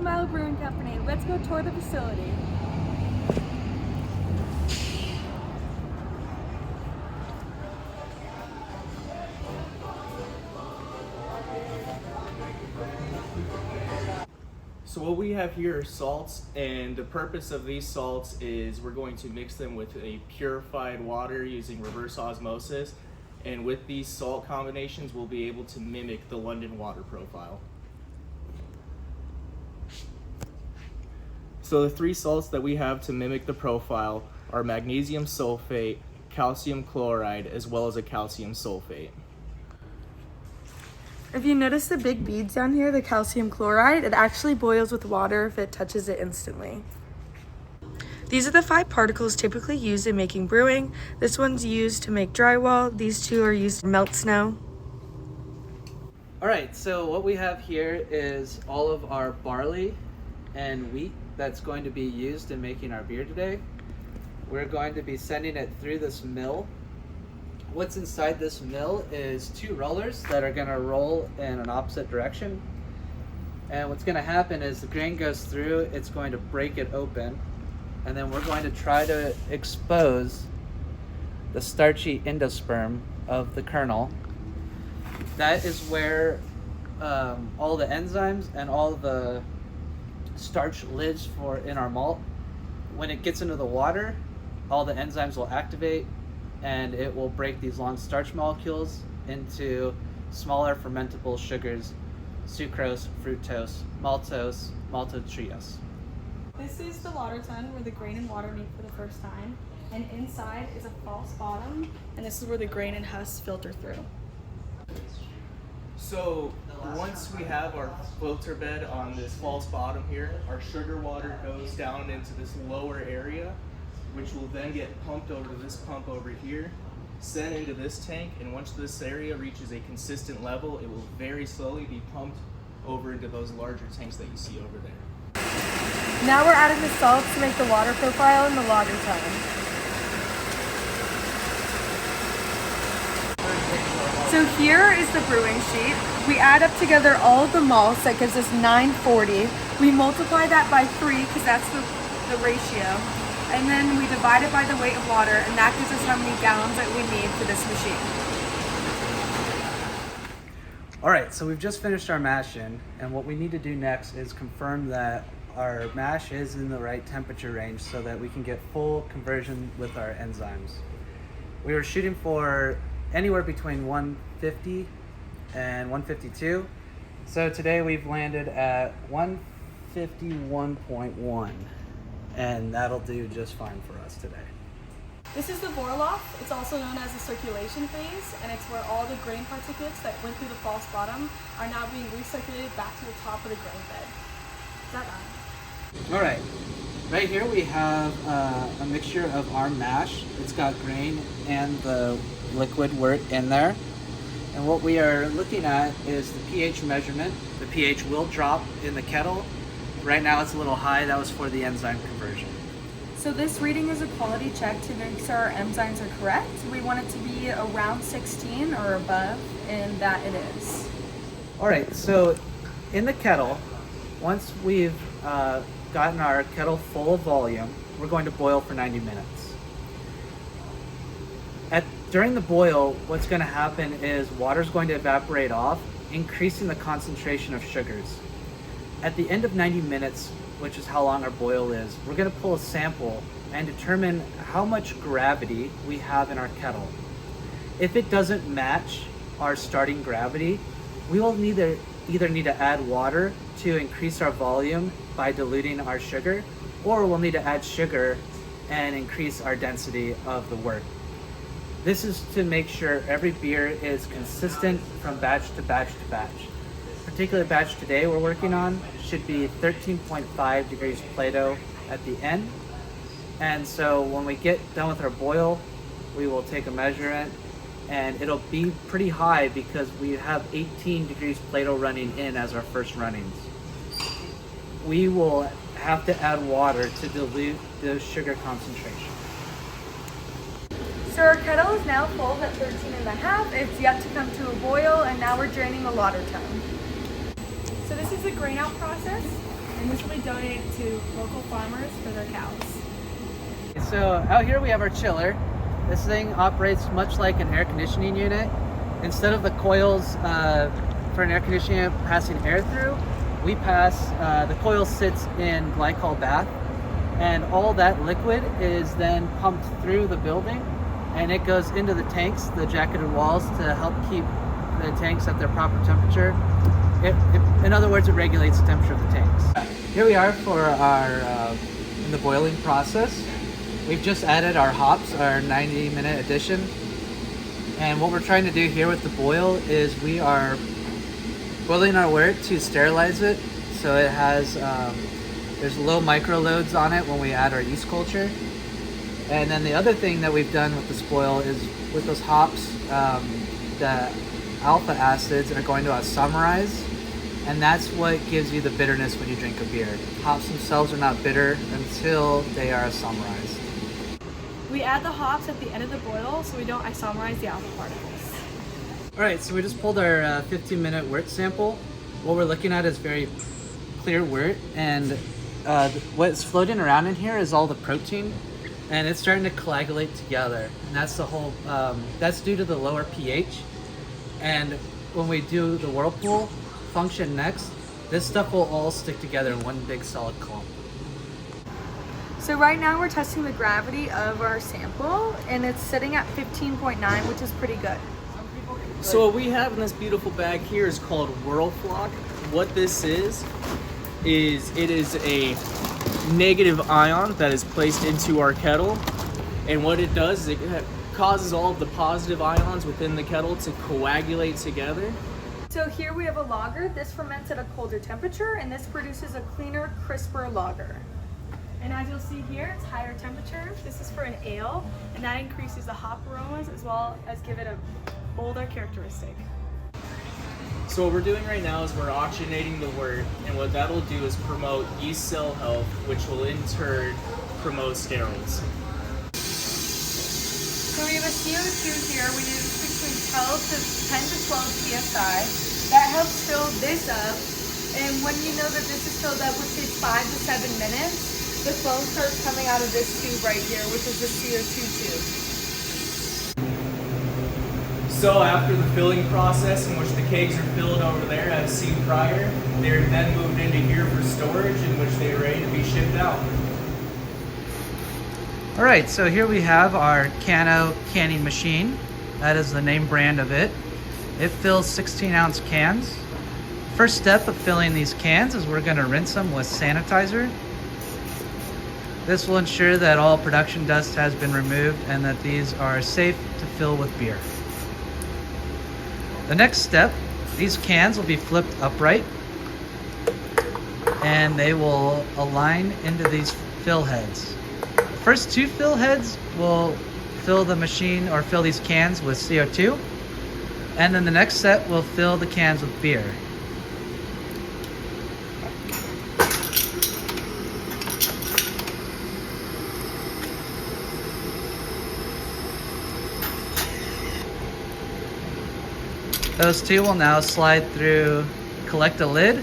Mile Brewing Company. Let's go tour the facility. So what we have here are salts, and the purpose of these salts is we're going to mix them with a purified water using reverse osmosis, and with these salt combinations we'll be able to mimic the London water profile. So the three salts that we have to mimic the profile are magnesium sulfate, calcium chloride, as well as a calcium sulfate. If you notice the big beads down here, the calcium chloride, it actually boils with water if it touches it instantly. These are the 5 particles typically used in making brewing. This one's used to make drywall. These 2 are used to melt snow. All right, so what we have here is all of our barley and wheat that's going to be used in making our beer today. We're going to be sending it through this mill. What's inside this mill is 2 rollers that are going to roll in an opposite direction. And what's going to happen is the grain goes through, it's going to break it open, and then we're going to try to expose the starchy endosperm of the kernel. That is where all the enzymes and all the starch lives in our malt. When it gets into the water, all the enzymes will activate, and it will break these long starch molecules into smaller fermentable sugars: sucrose, fructose, maltose, maltodextrose. This is the water tun where the grain and water meet for the first time, and inside is a false bottom, and this is where the grain and husks filter through. So once we have our filter bed on this false bottom here, our sugar water goes down into this lower area, which will then get pumped over to this pump over here, sent into this tank, and once this area reaches a consistent level, it will very slowly be pumped over into those larger tanks that you see over there. Now we're adding the salts to make the water profile in the lager tun. So here is the brewing sheet. We add up together all of the malts, that gives us 940. We multiply that by 3 because that's the ratio. And then we divide it by the weight of water, and that gives us how many gallons that we need for this machine. All right, so we've just finished our mashing, and what we need to do next is confirm that our mash is in the right temperature range so that we can get full conversion with our enzymes. We were shooting for anywhere between 150 and 152. So today we've landed at 151.1, and that'll do just fine for us today. This is the Vorloff. It's also known as the circulation phase, and it's where all the grain particulates that went through the false bottom are now being recirculated back to the top of the grain bed. Is that right? All right, right here we have a mixture of our mash. It's got grain and the liquid wort in there. And what we are looking at is the pH measurement. The pH will drop in the kettle. Right now it's a little high. That was for the enzyme conversion. So this reading is a quality check to make sure our enzymes are correct. We want it to be around 16 or above, and that it is. All right, so in the kettle, once we've gotten our kettle full of volume, we're going to boil for 90 minutes. During the boil, what's going to happen is water is going to evaporate off, increasing the concentration of sugars. At the end of 90 minutes, which is how long our boil is, we're going to pull a sample and determine how much gravity we have in our kettle. If it doesn't match our starting gravity, we will either need to add water to increase our volume by diluting our sugar, or we'll need to add sugar and increase our density of the wort. This is to make sure every beer is consistent from batch to batch to batch. The particular batch today we're working on should be 13.5 degrees Plato at the end. And so when we get done with our boil, we will take a measurement, and it'll be pretty high because we have 18 degrees Plato running in as our first runnings. We will have to add water to dilute the sugar concentration. So our kettle is now full at 13.5. It's yet to come to a boil, and now we're draining the lager tun. So this is the grain out process, and this this will be donated to local farmers for their cows. So out here we have our chiller. This thing operates much like an air conditioning unit. Instead of the coils for an air conditioning unit passing air through, we pass, the coil sits in glycol bath, and all that liquid is then pumped through the building, and it goes into the tanks, the jacketed walls, to help keep the tanks at their proper temperature. In other words, it regulates the temperature of the tanks. Here we are for our in the boiling process. We've just added our hops, our 90-minute addition. And what we're trying to do here with the boil is we are boiling our wort to sterilize it. So it has, there's low micro loads on it when we add our yeast culture. And then the other thing that we've done with this boil is with those hops, the alpha acids are going to isomerize. And that's what gives you the bitterness when you drink a beer. Hops themselves are not bitter until they are isomerized. We add the hops at the end of the boil so we don't isomerize the alpha particles. All right, so we just pulled our 15-minute wort sample. What we're looking at is very clear wort, and what's floating around in here is all the protein, and it's starting to coagulate together. And that's the whole, that's due to the lower pH. And when we do the whirlpool function next, this stuff will all stick together in one big solid clump. So right now we're testing the gravity of our sample, and it's sitting at 15.9, which is pretty good. So what we have in this beautiful bag here is called Whirlfloc. What this is it is a negative ion that is placed into our kettle, and what it does is it causes all of the positive ions within the kettle to coagulate together. So here we have a lager. This ferments at a colder temperature, and this produces a cleaner, crisper lager. And as you'll see here, it's higher temperature. This is for an ale, and that increases the hop aromas as well as give it a bolder characteristic. So what we're doing right now is we're oxygenating the wort, and what that'll do is promote yeast cell health, which will in turn promote sterols. So we have a CO2 here. We use between 10 to 12 psi. That helps fill this up, and when you know that this is filled up, which takes 5 to 7 minutes, the foam starts coming out of this tube right here, which is the CO2 tube. So after the filling process, in which the kegs are filled over there as seen prior, they're then moved into here for storage, in which they are ready to be shipped out. All right, so here we have our Cano canning machine. That is the name brand of it. It fills 16-ounce cans. First step of filling these cans is we're gonna rinse them with sanitizer. This will ensure that all production dust has been removed and that these are safe to fill with beer. The next step, these cans will be flipped upright and they will align into these fill heads. The first two fill heads will fill the machine or fill these cans with CO2, and then the next set will fill the cans with beer. Those two will now slide through, collect a lid.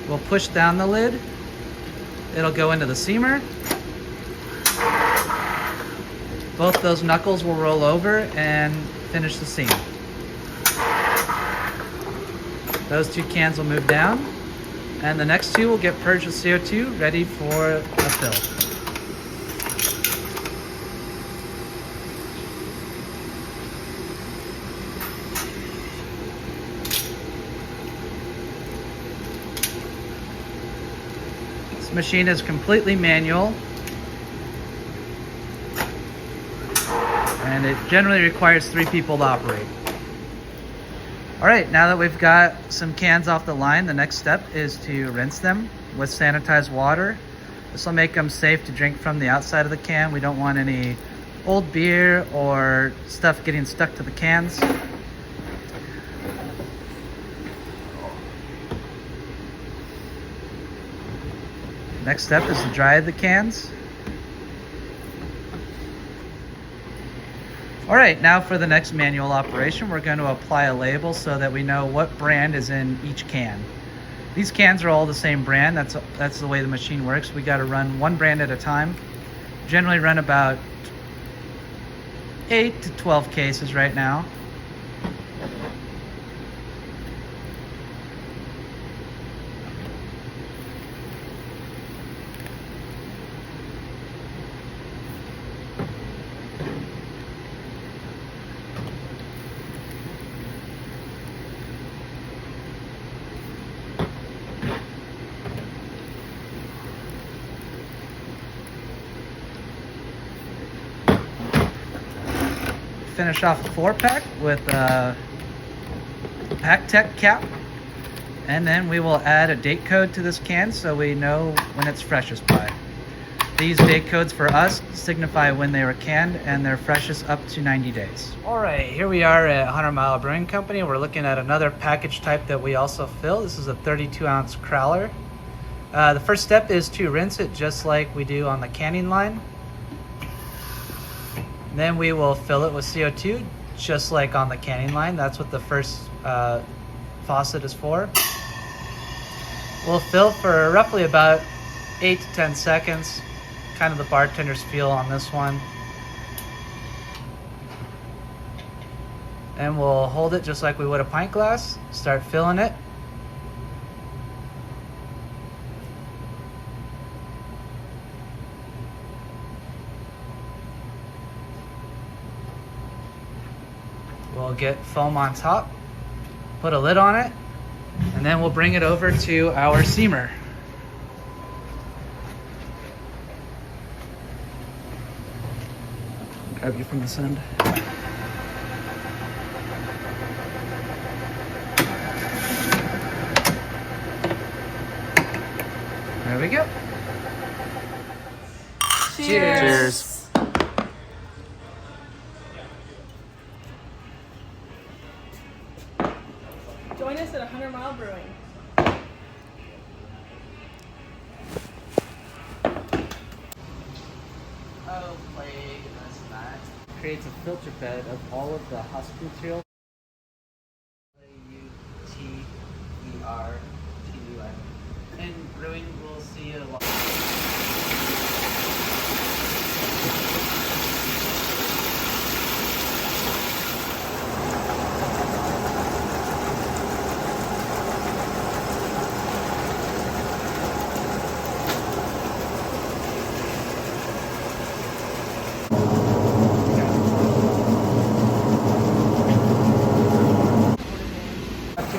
We'll push down the lid. It'll go into the seamer. Both those knuckles will roll over and finish the seam. Those two cans will move down, and the next two will get purged with CO2, ready for a fill. This machine is completely manual, and it generally requires 3 people to operate. All right, now that we've got some cans off the line, the next step is to rinse them with sanitized water. This will make them safe to drink from the outside of the can. We don't want any old beer or stuff getting stuck to the cans. Next step is to dry the cans. All right, now for the next manual operation, we're going to apply a label so that we know what brand is in each can. These cans are all the same brand. That's the way the machine works. We got to run one brand at a time. Generally run about 8 to 12 cases right now. Finish off a 4-pack with a pack tech cap, and then we will add a date code to this can so we know when it's freshest by. These date codes for us signify when they were canned, and they're freshest up to 90 days. All right, here we are at 100 Mile Brewing Company. We're looking at another package type that we also fill. This is a 32-ounce crowler. The first step is to rinse it just like we do on the canning line. Then we will fill it with CO2, just like on the canning line. That's what the first faucet is for. We'll fill for roughly about 8 to 10 seconds. Kind of the bartender's feel on this one. And we'll hold it just like we would a pint glass. Start filling it. We'll get foam on top, put a lid on it, and then we'll bring it over to our seamer. Grab you from this end. There we go. Cheers. Cheers. Join us at 100 Mile Brewing. Oh, plague and this and that. Creates a filter bed of all of the husk material. L-U-T-E-R-T-U-N. In brewing, we'll see a lot.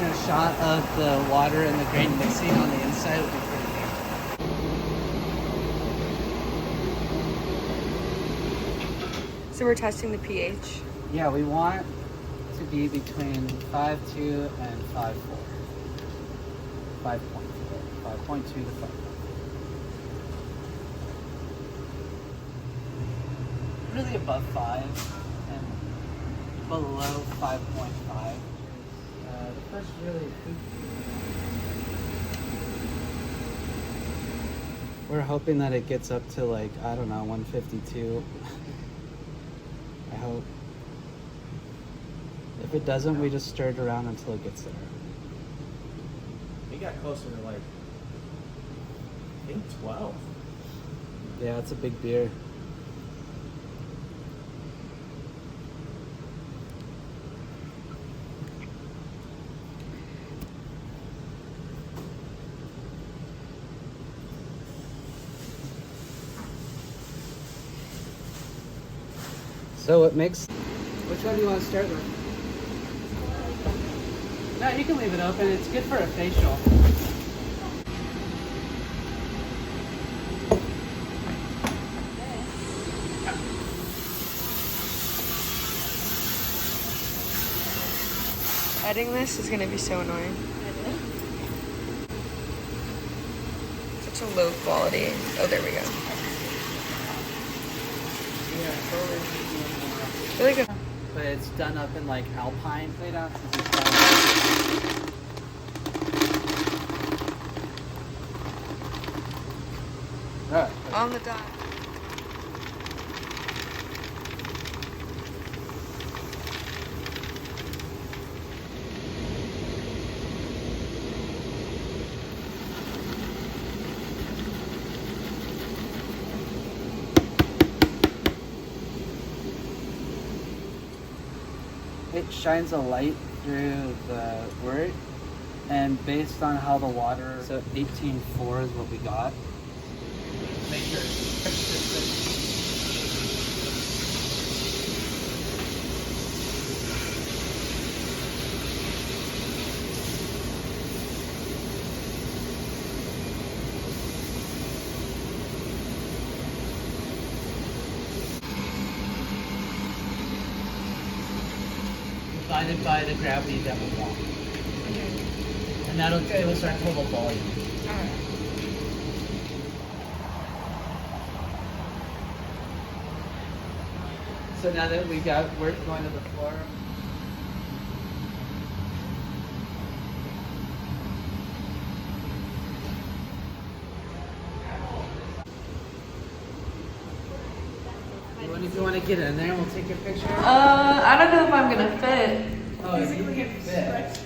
A shot of the water and the grain mixing on the inside would be pretty good. So we're testing the pH. Yeah, we want to be between 5.2 and 5.4. 5.4. 5.2 to 5. Really above 5 and below 5.5. The first really we're hoping that it gets up to like, I don't know, 152. I hope. If it doesn't, we just stir it around until it gets there. We got closer to like, I think 12. Yeah, it's a big beer. So it makes... Which one do you want to start with? No, you can leave it open. It's good for a facial. Editing this is going to be so annoying. Such a low quality. Oh, there we go. Really good. But it's done up in like alpine. Lay down. Alright. On the dot. shines a light through the wort, and based on how the water, so 18.4 is what we got. Make sure it's consistent. Divided by the gravity that we want. And that'll give us our total volume. Alright. So now that we got wort going to the floor, if you want to get in there, we'll take your picture. I don't know if I'm gonna fit. Oh, you can fit.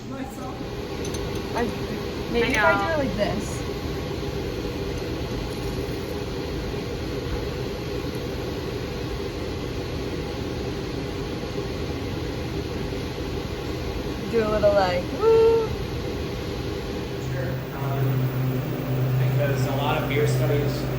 Maybe if I do it like this. Do a little like, woo. Sure. Because a lot of beer studies